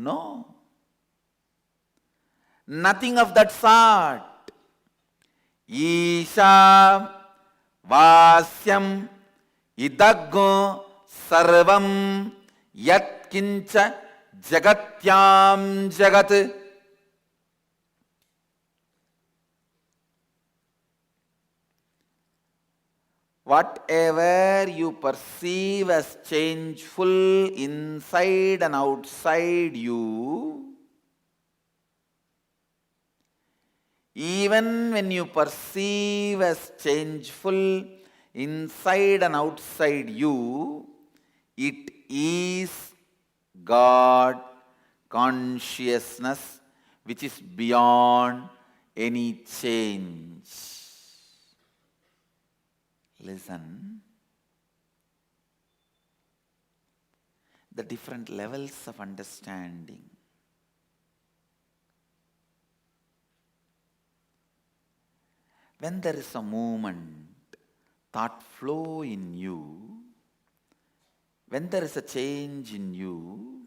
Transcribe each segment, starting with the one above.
No. Nothing of that sort. Isha Vasyam Idaggo Sarvam Yat Kincha Jagatyam Jagat. Whatever you perceive as changeful inside and outside you, even when you perceive as changeful inside and outside you, it is God consciousness which is beyond any change. Listen. The different levels of understanding. When there is a movement, thought flow in you, when there is a change in you,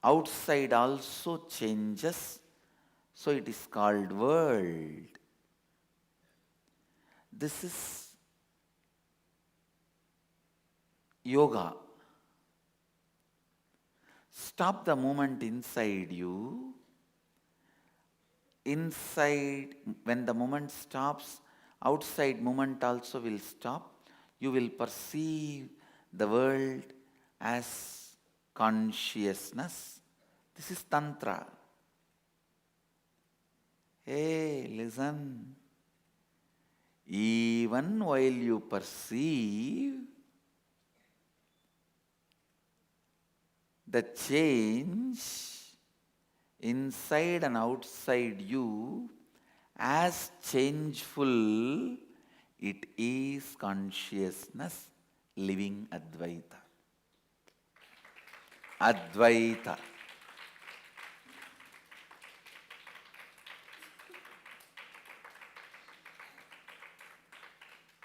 outside also changes, so it is called world. This is yoga. Stop the movement inside you. Inside, when the movement stops, outside movement also will stop. You will perceive the world as consciousness. This is Tantra. Hey, listen. Even while you perceive the change inside and outside you as changeful, it is consciousness living Advaita. Advaita.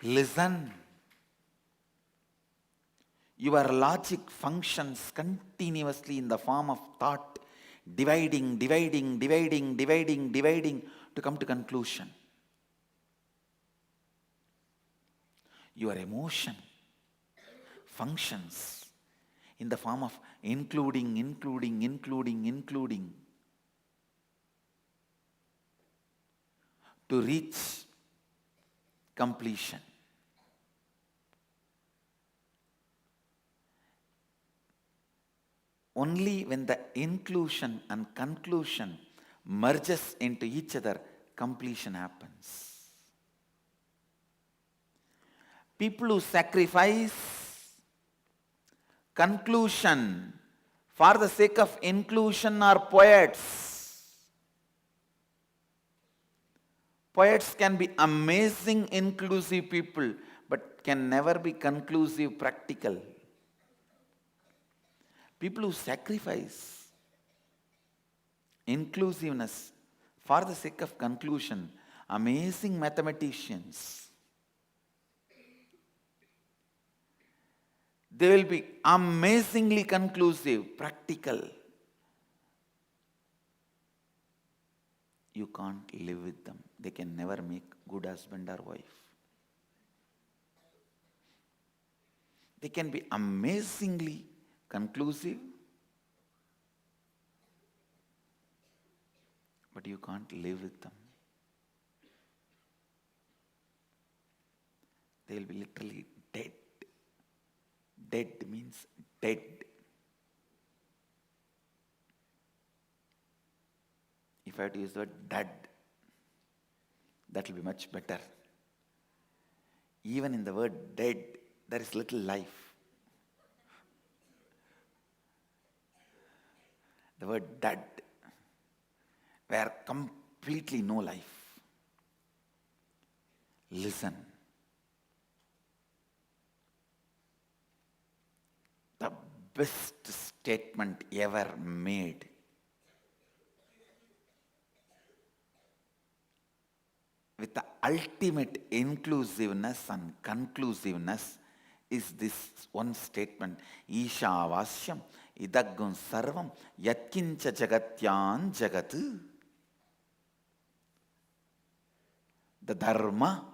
Listen. Your logic functions continuously in the form of thought, dividing to come to conclusion. Your emotion functions in the form of including to reach completion. Only when the inclusion and conclusion merges into each other, completion happens. People who sacrifice conclusion for the sake of inclusion are poets. Poets can be amazing inclusive people, but can never be conclusive practical. People who sacrifice inclusiveness for the sake of conclusion, amazing mathematicians. They will be amazingly conclusive, practical. You can't live with them. They can never make good husband or wife. They can be amazingly conclusive, but you can't live with them. They will be literally dead. Dead means dead. If I had to use the word dead, that will be much better. Even in the word dead, there is little life. The word dead, where completely no life. Listen. The best statement ever made with the ultimate inclusiveness and conclusiveness is this one statement, Isha Vasyam Idaggum sarvam yatkincha jagatyan jagat. The dharma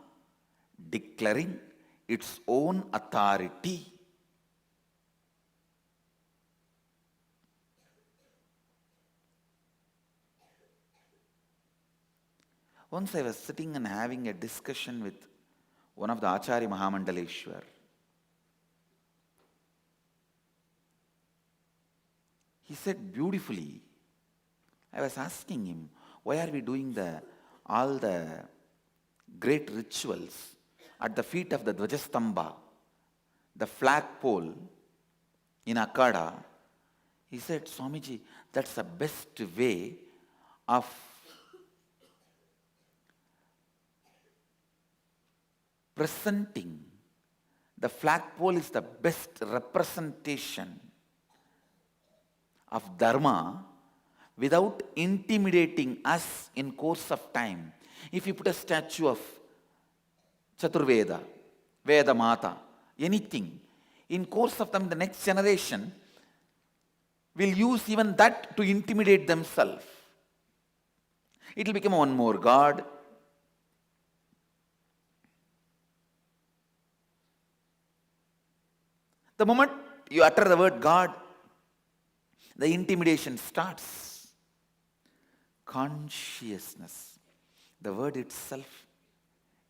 declaring its own authority. Once I was sitting and having a discussion with one of the Acharya Mahamandaleshwar. He said beautifully, I was asking him, why are we doing all the great rituals at the feet of the Dvajastamba, the flagpole in Akada? He said, Swamiji, that's the best way of presenting. The flagpole is the best representation of Dharma without intimidating us in course of time. If you put a statue of Chaturveda, Veda Mata, anything, in course of time, the next generation will use even that to intimidate themselves. It will become one more God. The moment you utter the word God, the intimidation starts. Consciousness, the word itself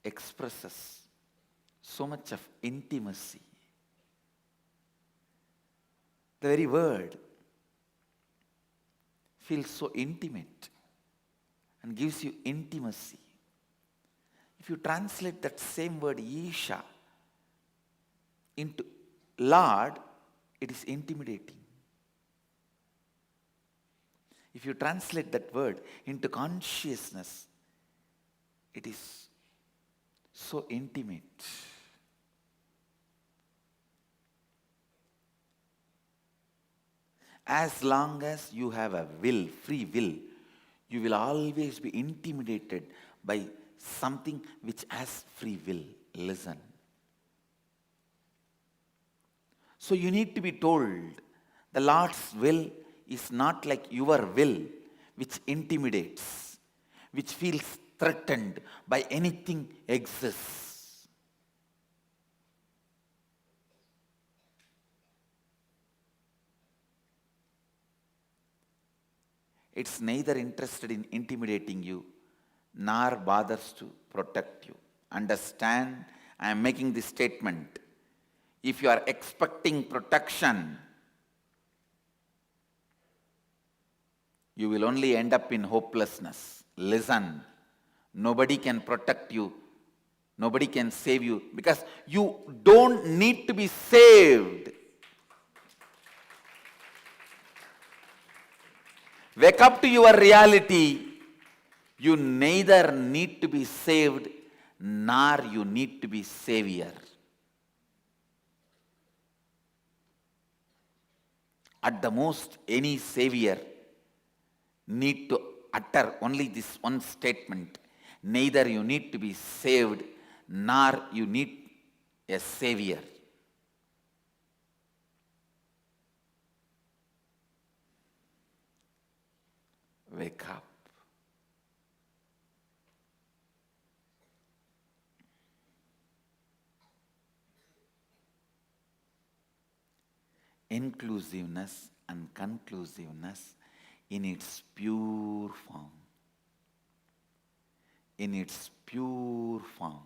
expresses so much of intimacy. The very word feels so intimate and gives you intimacy. If you translate that same word Isha into Lord, it is intimidating. If you translate that word into consciousness, it is so intimate. As long as you have a will, free will, you will always be intimidated by something which has free will. Listen. So you need to be told the Lord's will is not like your will, which intimidates, which feels threatened by anything exists. It's neither interested in intimidating you, nor bothers to protect you. Understand, I am making this statement. If you are expecting protection, you will only end up in hopelessness. Listen, nobody can protect you. Nobody can save you because you don't need to be saved. Wake up to your reality. You neither need to be saved nor you need to be savior. At the most, any savior need to utter only this one statement. Neither you need to be saved nor you need a savior. Wake up. Inclusiveness and conclusiveness in its pure form. In its pure form.